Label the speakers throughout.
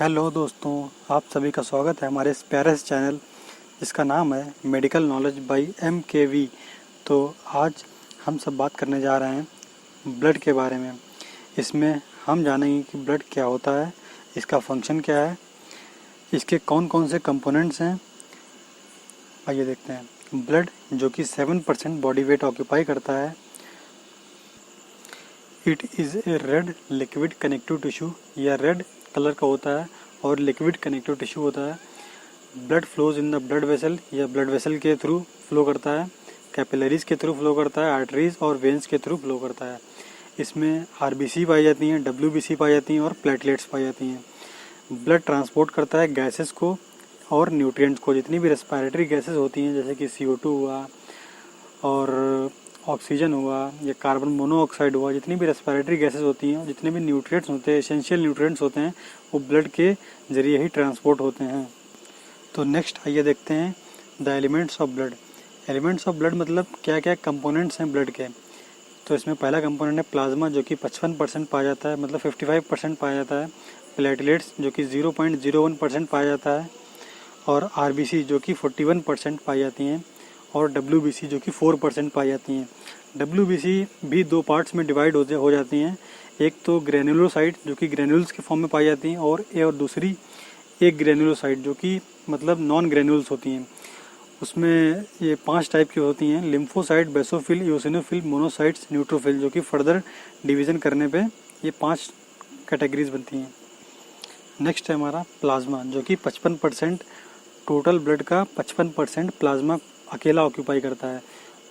Speaker 1: Hello दोस्तों, आप सभी का स्वागत है हमारे इस प्यारे से चैनल जिसका नाम है मेडिकल नॉलेज बाय MKV। तो आज हम सब बात करने जा रहे हैं ब्लड के बारे में। इसमें हम जानेंगे कि ब्लड क्या होता है, इसका फंक्शन क्या है, इसके कौन कौन से कंपोनेंट्स हैं। आइए देखते हैं। ब्लड जो कि 7% बॉडी वेट ऑक्यूपाई करता है। It is a red liquid connective tissue, यह रेड कलर का होता है और लिक्विड कनेक्टिव टिश्यू होता है। Blood flows in the blood vessel, यह ब्लड वेसल के थ्रू फ्लो करता है, कैपिलरीज के थ्रू फ्लो करता है, आर्टरीज और वेंस के थ्रू फ्लो करता है। इसमें RBC पाई जाती हैं, WBC पाई जाती हैं और प्लेटलेट्स पाई जाती हैं। ब्लड ट्रांसपोर्ट करता है गैसेस को और न्यूट्रिएंट्स को। जितनी भी रेस्पिरेटरी गैसेस होती हैं जैसे कि CO2 हुआ और ऑक्सीजन हुआ या कार्बन मोनोऑक्साइड हुआ, जितनी भी रेस्पिरेटरी गैसेस होती हैं, जितने भी न्यूट्रिएंट्स होते हैं, एसेंशियल न्यूट्रिएंट्स होते हैं, वो ब्लड के जरिए ही ट्रांसपोर्ट होते हैं। तो नेक्स्ट आइए देखते हैं the elements of blood. Elements of blood मतलब क्या क्या कंपोनेंट्स हैं ब्लड के। तो इसमें पहला कंपोनेंट है प्लाज्मा जो कि 55% पाया जाता है, मतलब 55% पाया जाता है। प्लेटलेट्स जो कि 0.01% पाया जाता है और RBC जो कि 41% पाई जाती हैं और WBC जो कि 4% पाई जाती हैं। WBC भी दो पार्ट्स में डिवाइड हो जाती हैं। एक तो ग्रेनुलोसाइट जो कि ग्रेनुल्स के फॉर्म में पाई जाती हैं और दूसरी एक ग्रेनुलोसाइट जो कि मतलब नॉन ग्रेनुल्स होती हैं। उसमें ये 5 टाइप की होती हैं: lymphocyte, basophil, eosinophil, monocytes, neutrophil, जो कि फर्दर डिवीज़न करने पे ये 5 कैटेगरीज बनती हैं। नेक्स्ट है हमारा प्लाज्मा जो कि 55% टोटल ब्लड का 55% प्लाज्मा अकेला ऑक्यूपाई करता है।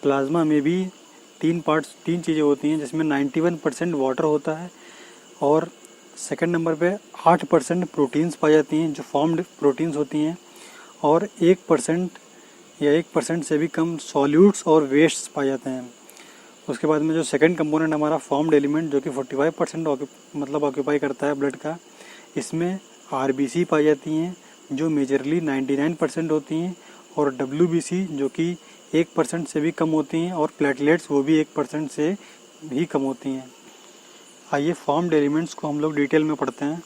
Speaker 1: प्लाज्मा में भी 3 चीज़ें होती हैं जिसमें 91% वाटर होता है और सेकंड नंबर पे 8% प्रोटीन्स पाई जाती हैं जो फॉर्म्ड प्रोटीन्स होती हैं और 1% या 1% से भी कम सॉल्यूट्स और वेस्ट्स पाए जाते हैं। उसके बाद में जो सेकंड कंपोनेंट हमारा फॉर्म्ड एलिमेंट जो कि 45% मतलब ऑक्यूपाई करता है ब्लड का, इसमें RBC पाई जाती हैं जो मेजरली 99% होती हैं और WBC जो कि 1% से भी कम होती हैं और प्लेटलेट्स वो भी 1% से भी कम होती हैं। आइए फॉर्म्ड एलिमेंट्स को हम लोग डिटेल में पढ़ते हैं।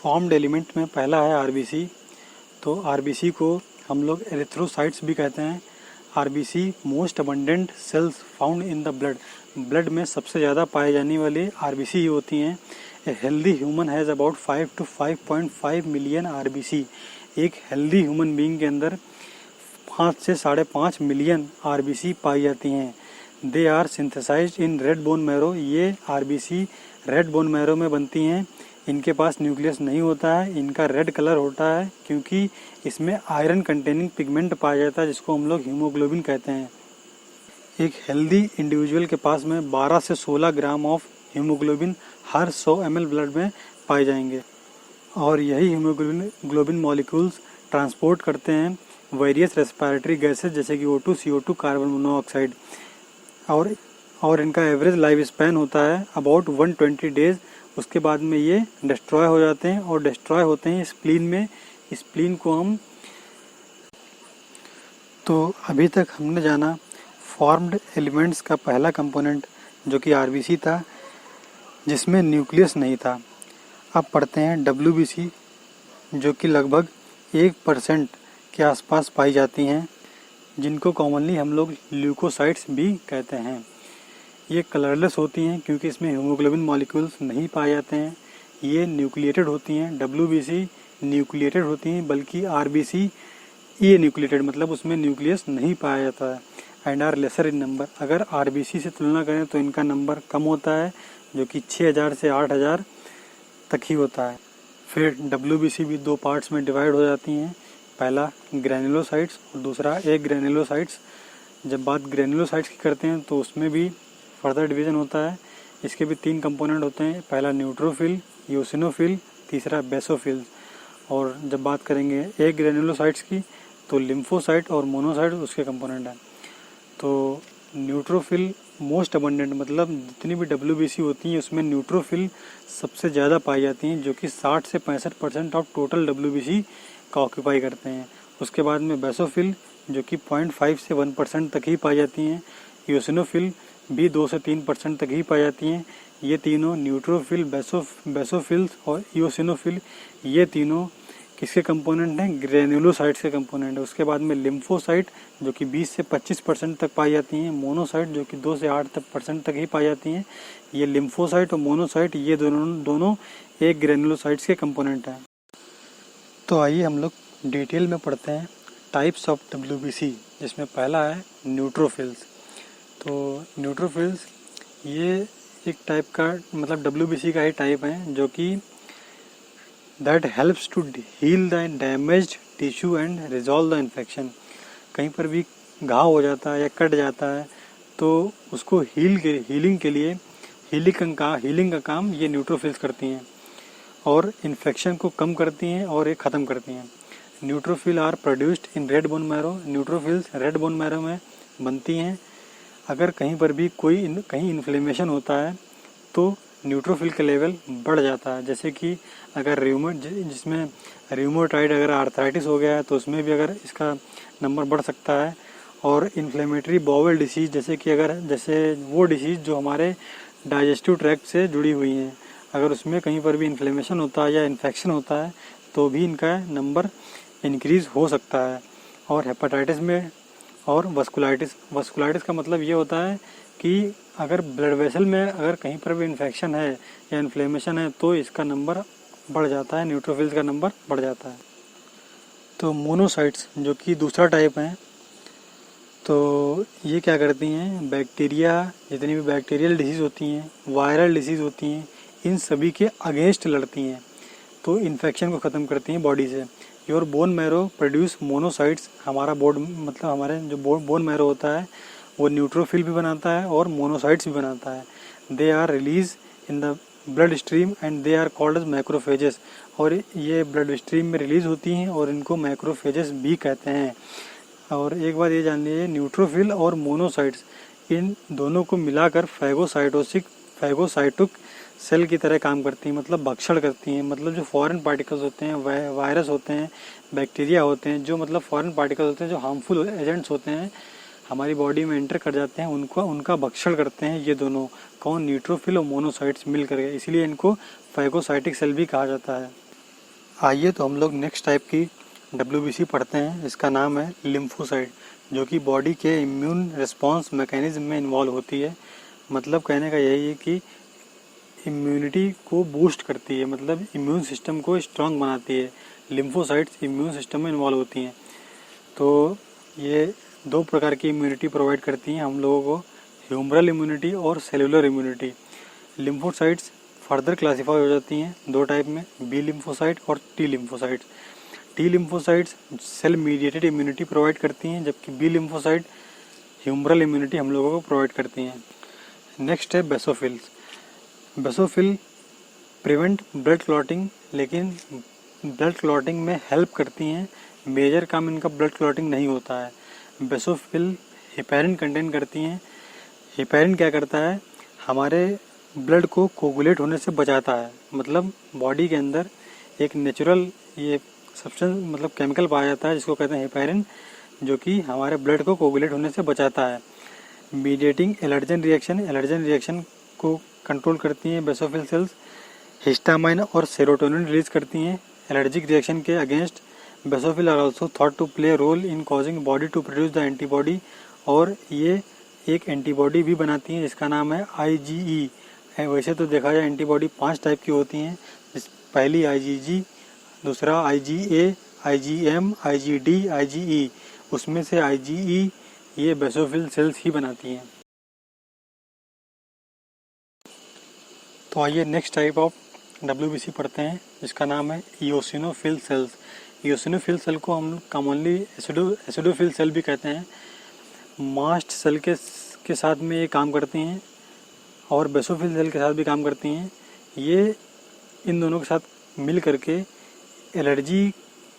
Speaker 1: फॉर्म्ड एलिमेंट में पहला है RBC। तो RBC को हम लोग एरिथ्रोसाइट्स भी कहते हैं। RBC most abundant cells found in the blood, blood में सबसे ज़्यादा पाए जाने वाले RBC ही होती हैं। A healthy human has about 5 to 5.5 million RBC। एक हेल्दी ह्यूमन बीइंग के अंदर 5 से 5.5 मिलियन RBC पाई जाती हैं। They are synthesised in red bone marrow, ये RBC रेड बोन मैरो में बनती हैं। इनके पास न्यूक्लियस नहीं होता है, इनका रेड कलर होता है क्योंकि इसमें आयरन कंटेनिंग पिगमेंट पाया जाता है जिसको हम लोग हीमोग्लोबिन कहते हैं। एक हेल्दी इंडिविजुअल के पास में 12 से 16 gram of haemoglobin her 100 ml blood में पाए जाएंगे और यही हीमोग्लोबिन मॉलिक्यूल्स ट्रांसपोर्ट करते हैं वेरियस रेस्पिरेटरी गैसेज जैसे कि O2, CO2, कार्बन मोनोऑक्साइड और इनका एवरेज लाइफ स्पैन होता है अबाउट 120 डेज। उसके बाद में ये डिस्ट्रॉय हो जाते हैं और डिस्ट्रॉय होते हैं स्प्लीन में। स्प्लीन को हम तो अभी तक हमने जाना फॉर्म्ड एलिमेंट्स का पहला कंपोनेंट जो कि RBC था जिसमें न्यूक्लियस नहीं था। अब पढ़ते हैं WBC जो कि लगभग 1% के आसपास पाई जाती हैं, जिनको कॉमनली हम लोग ल्यूकोसाइट्स भी कहते हैं। ये कलरलेस होती हैं क्योंकि इसमें हीमोग्लोबिन मॉलिक्यूल्स नहीं पाए जाते हैं। ये न्यूक्लिएटेड होती हैं। WBC न्यूक्लिएटेड होती हैं, बल्कि RBC ये न्यूक्लिएटेड मतलब उसमें न्यूक्लियस नहीं पाया जाता है। And are lesser in number, अगर RBC से तुलना करें तो इनका नंबर कम होता है जो कि 6000 से 8000 तक ही होता है। फिर WBC भी 2 पार्ट्स में डिवाइड हो जाती हैं, पहला ग्रेनुलोसाइट्स और दूसरा एक ग्रेनुलोसाइट्स। जब बात ग्रेनुलोसाइट्स की करते हैं तो उसमें भी फर्दर डिवीज़न होता है। इसके भी 3 कंपोनेंट होते हैं, पहला न्यूट्रोफिल, यूसिनोफिल, तीसरा बेसोफिल। और जब बात करेंगे एक ग्रेनुलोसाइट्स की तो लिम्फोसाइट और मोनोसाइट उसके कंपोनेंट हैं। तो न्यूट्रोफिल मोस्ट अबंडेंट मतलब जितनी भी WBC होती हैं उसमें न्यूट्रोफिल सबसे ज़्यादा पाई जाती हैं जो कि 60 से 65% ऑफ टोटल WBC का ऑक्यूपाई करते हैं। उसके बाद में बेसोफिल जो कि 0.5 से 1% तक ही पाई जाती हैं। यूसिनोफिल भी 2 से 3% तक ही पाई जाती हैं। ये तीनों न्यूट्रोफिल, बेसोफिल्स और इओसिनोफिल, ये तीनों किसके कंपोनेंट हैं? ग्रेन्युलोसाइट्स के कंपोनेंट है। उसके बाद में लिम्फोसाइट जो कि 20 से 25% तक पाई जाती हैं। मोनोसाइट जो कि 2 से 8% तक ही पाई जाती हैं। ये लिम्फोसाइट और मोनोसाइट ये दोनों एक ग्रेन्युलोसाइट्स के कंपोनेंट हैं। तो आइए हम लोग डिटेल में पढ़ते हैं टाइप्स ऑफ WBC, जिसमें पहला है न्यूट्रोफिल्स। तो न्यूट्रोफिल्स ये एक टाइप का मतलब WBC का ही टाइप है जो कि that helps to heal the damaged tissue and resolve the infection. कहीं पर भी घाव हो जाता है या कट जाता है तो उसको हीलिंग के लिए हीलिंग का काम ये न्यूट्रोफिल्स करती हैं और इन्फेक्शन को कम करती हैं और ये ख़त्म करती हैं। Neutrophil are produced in red bone marrow. Neutrophils red bone marrow में बनती हैं। अगर कहीं पर भी कहीं इन्फ्लेमेशन होता है तो न्यूट्रोफिल का लेवल बढ़ जाता है। जैसे कि अगर जिसमें र्यूमेटॉइड अगर आर्थराइटिस हो गया है तो उसमें भी अगर इसका नंबर बढ़ सकता है। और इन्फ्लेमेटरी बाउल डिसीज जैसे वो डिसीज जो हमारे डाइजेस्टिव ट्रैक्ट से जुड़ी हुई हैं, अगर उसमें कहीं पर भी इन्फ्लेमेशन होता है या इन्फेक्शन होता है तो भी इनका नंबर इंक्रीज़ हो सकता है। और हेपेटाइटिस में और वस्कुलाइटिस का मतलब ये होता है कि अगर ब्लड वेसल में अगर कहीं पर भी इन्फेक्शन है या इन्फ्लेमेशन है तो इसका नंबर बढ़ जाता है, न्यूट्रोफिल्स का नंबर बढ़ जाता है। तो मोनोसाइट्स जो कि दूसरा टाइप है, तो ये क्या करती हैं? बैक्टीरिया, जितनी भी बैक्टीरियल डिसीज़ होती हैं, वायरल डिसीज़ होती हैं, इन सभी के अगेंस्ट लड़ती हैं तो इन्फेक्शन को ख़त्म करती हैं बॉडी से। Your bone marrow produce monocytes. हमारे जो बोन मैरो होता है वो न्यूट्रोफिल भी बनाता है और मोनोसाइट्स भी बनाता है। They are release in the blood stream and they are called as macrophages. और ये ब्लड स्ट्रीम में रिलीज होती हैं और इनको मैक्रोफेजेस भी कहते हैं। और एक बात ये जान लीजिए, न्यूट्रोफिल और मोनोसाइट्स इन दोनों को मिलाकर फैगोसाइटिक सेल की तरह काम करती हैं, मतलब भक्षण करती हैं। मतलब जो फॉरेन पार्टिकल्स होते हैं, वायरस होते हैं, बैक्टीरिया होते हैं, जो मतलब फॉरेन पार्टिकल्स होते हैं, जो हार्मफुल एजेंट्स होते हैं हमारी बॉडी में एंटर कर जाते हैं, उनका भक्षण करते हैं ये दोनों कौन? न्यूट्रोफिल और मोनोसाइट्स मिल करके, इसलिए इनको फैगोसाइटिक सेल भी कहा जाता है। आइए तो हम लोग नेक्स्ट टाइप की WBC पढ़ते हैं। इसका नाम है लिम्फोसाइट, जो कि बॉडी के इम्यून रिस्पॉन्स मैकेनिज्म में इन्वॉल्व होती है। मतलब कहने का यही है कि इम्यूनिटी को बूस्ट करती है, मतलब इम्यून सिस्टम को स्ट्रांग बनाती है। लिम्फोसाइट्स इम्यून सिस्टम में इन्वॉल्व होती हैं। तो ये 2 प्रकार की इम्यूनिटी प्रोवाइड करती हैं हम लोगों को, ह्यूमरल इम्यूनिटी और cellular immunity. Lymphocytes further classify हो जाती हैं 2 टाइप में, बी लिम्फोसाइट और T lymphocytes. T lymphocytes cell mediated immunity provide करती हैं, जबकि बी लिम्फोसाइट ह्यूमरल इम्यूनिटी हम लोगों को प्रोवाइड करती हैं। नेक्स्ट है basophils. Basophil prevent blood clotting, लेकिन ब्लड क्लॉटिंग में हेल्प करती हैं। मेजर काम इनका ब्लड क्लॉटिंग नहीं होता है। बेसोफिल हेपेरिन कंटेन करती हैं। हेपेरिन क्या करता है? हमारे ब्लड को कोगुलेट होने से बचाता है। मतलब बॉडी के अंदर एक नेचुरल ये सब्सटेंस मतलब केमिकल पाया जाता है जिसको कहते हैं हेपेरिन, जो कि हमारे ब्लड को कोगुलेट होने से बचाता है। मीडिएटिंग एलर्जन रिएक्शन को कंट्रोल करती हैं बेसोफिल सेल्स। हिस्टामाइन और सेरोटोनिन रिलीज करती हैं एलर्जिक रिएक्शन के against. Basophil are also thought to play role in causing body to produce the antibody, और ये एक एंटीबॉडी भी बनाती हैं जिसका नाम है IgE। वैसे तो देखा जाए एंटीबॉडी 5 टाइप की होती हैं। पहली IgG, दूसरा IgA, IgM, IgD, IgE। उसमें से IgE ये बेसोफिल सेल्स ही बनाती हैं। तो आइए नेक्स्ट टाइप ऑफ WBC पढ़ते हैं जिसका नाम है इओसिनोफिल सेल्स। इओसिनोफिल सेल को हम कॉमनली एसिडोफिल सेल भी कहते हैं। मास्ट सेल के साथ में ये काम करती हैं और बेसोफिल सेल के साथ भी काम करती हैं। ये इन दोनों के साथ मिल करके एलर्जी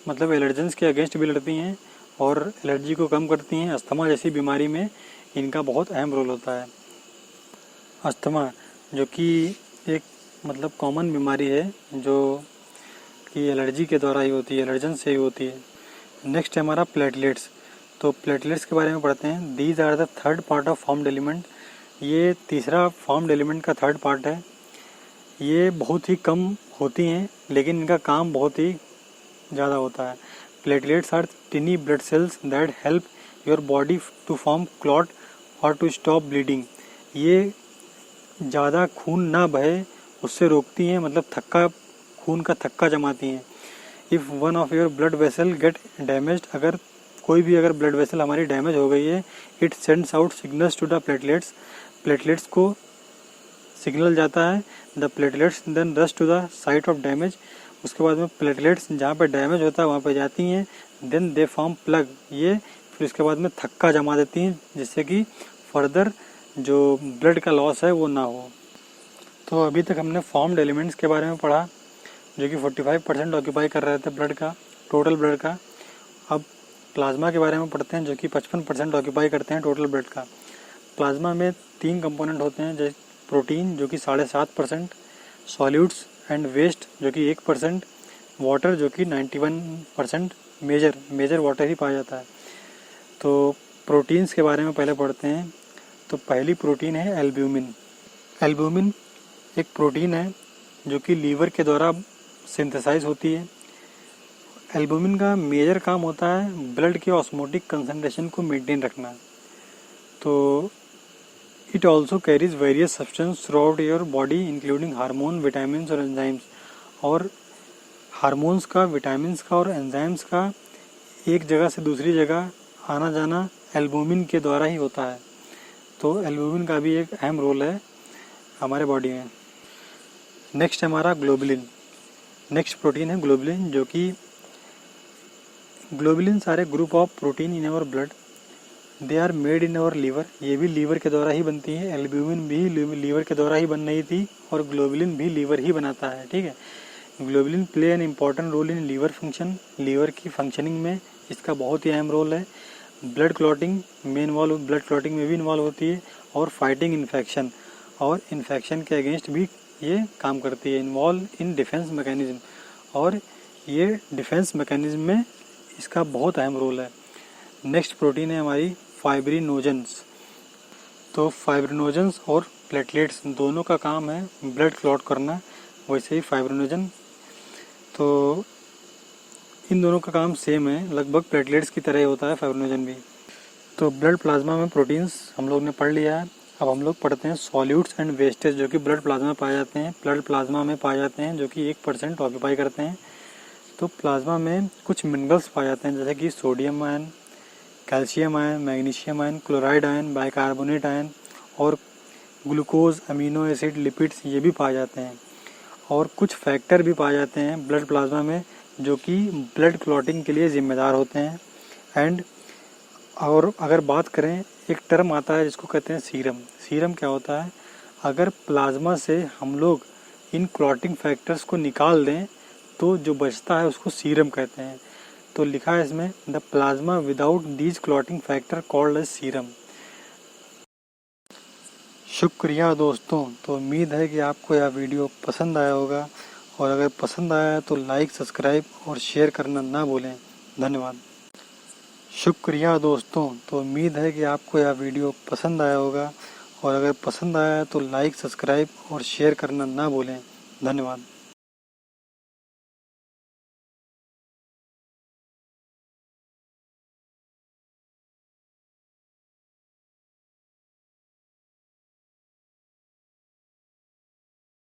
Speaker 1: मतलब एलर्जेंस के अगेंस्ट भी लड़ती हैं और एलर्जी को कम करती हैं। अस्थमा जैसी बीमारी में इनका बहुत अहम रोल होता है। अस्थमा जो कि एक मतलब कॉमन बीमारी है जो कि एलर्जी के द्वारा ही होती है, एलर्जन से ही होती है। नेक्स्ट है हमारा प्लेटलेट्स। तो प्लेटलेट्स के बारे में पढ़ते हैं। These are the third part of formed element ये तीसरा फॉर्म्ड एलिमेंट का थर्ड पार्ट है। ये बहुत ही कम होती हैं लेकिन इनका काम बहुत ही ज़्यादा होता है। Platelets are tiny blood cells that help your body to form clot और टू स्टॉप ब्लीडिंग। ये ज़्यादा खून ना बहे उससे रोकती हैं, मतलब खून का थक्का जमाती हैं। If one of your blood vessel get damaged, अगर ब्लड वेसल हमारी डैमेज हो गई है, it sends out signals to the platelets, platelets को सिग्नल जाता है। The platelets then rush to the site of damage, उसके बाद में प्लेटलेट्स जहाँ पे डैमेज होता है वहाँ पे जाती हैं। देन दे फॉर्म प्लग, ये फिर उसके बाद में थक्का जमा देती हैं जिससे कि फर्दर जो ब्लड का लॉस है वो ना हो। तो अभी तक हमने फॉर्म्ड एलिमेंट्स के बारे में पढ़ा जो कि 45% ऑक्यूपाई कर रहे थे ब्लड का, टोटल ब्लड का। अब प्लाज्मा के बारे में पढ़ते हैं जो कि 55% ऑक्यूपाई करते हैं टोटल ब्लड का। प्लाज्मा में 3 कंपोनेंट होते हैं, जैसे प्रोटीन जो कि 7.5%, सॉल्यूट्स एंड वेस्ट जो कि 1%, वाटर जो कि 91%, मेजर वाटर ही पाया जाता है। तो प्रोटीन्स के बारे में पहले पढ़ते हैं। तो पहली प्रोटीन है एल्ब्यूमिन। एल्ब्यूमिन एक प्रोटीन है जो कि लीवर के द्वारा सिंथेसाइज होती है। एल्ब्यूमिन का मेजर काम होता है ब्लड के ऑस्मोटिक कंसंट्रेशन को मेंटेन रखना। तो it also carries various substance through out your body including hormone, vitamin और एंजाइम्स। और हार्मोन्स का, विटामिन्स का और एंजाइम्स का एक जगह से दूसरी जगह आना जाना एल्ब्यूमिन के द्वारा ही होता है। तो एल्ब्यूमिन का भी एक अहम रोल है हमारे बॉडी में। नेक्स्ट है हमारा ग्लोबुलिन। नेक्स्ट प्रोटीन है ग्लोबुलिन, जो कि ग्लोबुलिन सारे group of protein in our blood, they are made in our liver. ये भी लीवर के द्वारा ही बनती है। एल्ब्यूमिन भी लीवर के द्वारा ही बन रही थी और ग्लोबुलिन भी लीवर ही बनाता है, ठीक है। Globulin play an important role in liver function, liver की फंक्शनिंग में इसका बहुत ही अहम रोल है। ब्लड क्लॉटिंग में भी इन्वॉल्व होती है और फाइटिंग इन्फेक्शन, और इन्फेक्शन के अगेंस्ट भी ये काम करती है। इन्वॉल्व इन डिफेंस मैकेनिज्म, और ये डिफेंस मैकेनिज्म में इसका बहुत अहम रोल है। नेक्स्ट प्रोटीन है हमारी फाइब्रिनोजेंस। तो फाइब्रिनोजेंस और प्लेटलेट्स दोनों का काम है ब्लड क्लॉट करना, वैसे ही फाइब्रिनोजन, तो इन दोनों का काम सेम है, लगभग प्लेटलेट्स की तरह ही होता है फाइब्रिनोजन भी। तो ब्लड प्लाज्मा में प्रोटीन्स हम लोग ने पढ़ लिया है। अब हम लोग पढ़ते हैं सॉल्यूट्स एंड वेस्टेज जो कि ब्लड प्लाज्मा में पाए जाते हैं, जो कि 1% ऑक्यूपाई करते हैं। तो प्लाज्मा में कुछ मिनरल्स पाए जाते हैं जैसे कि sodium ion, calcium ion, magnesium ion, chloride ion, bicarbonate ion और ग्लूकोज, अमीनो एसिड, लिपिड्स, ये भी पाए जाते हैं। और कुछ फैक्टर भी पाए जाते हैं ब्लड प्लाज्मा में जो कि ब्लड क्लॉटिंग के लिए जिम्मेदार होते हैं। एंड और अगर बात करें, एक टर्म आता है जिसको कहते हैं सीरम। सीरम क्या होता है? अगर प्लाज्मा से हम लोग इन क्लॉटिंग फैक्टर्स को निकाल दें तो जो बचता है उसको सीरम कहते हैं। तो लिखा है इसमें, the plasma without these clotting factor called as serum. शुक्रिया दोस्तों। तो उम्मीद है कि आपको यह वीडियो पसंद आया होगा, और अगर पसंद आया है तो लाइक, सब्सक्राइब और शेयर करना ना भूलें। धन्यवाद। शुक्रिया दोस्तों। तो उम्मीद है कि आपको यह वीडियो पसंद आया होगा, और अगर पसंद आया है तो लाइक, सब्सक्राइब और शेयर करना ना भूलें। धन्यवाद।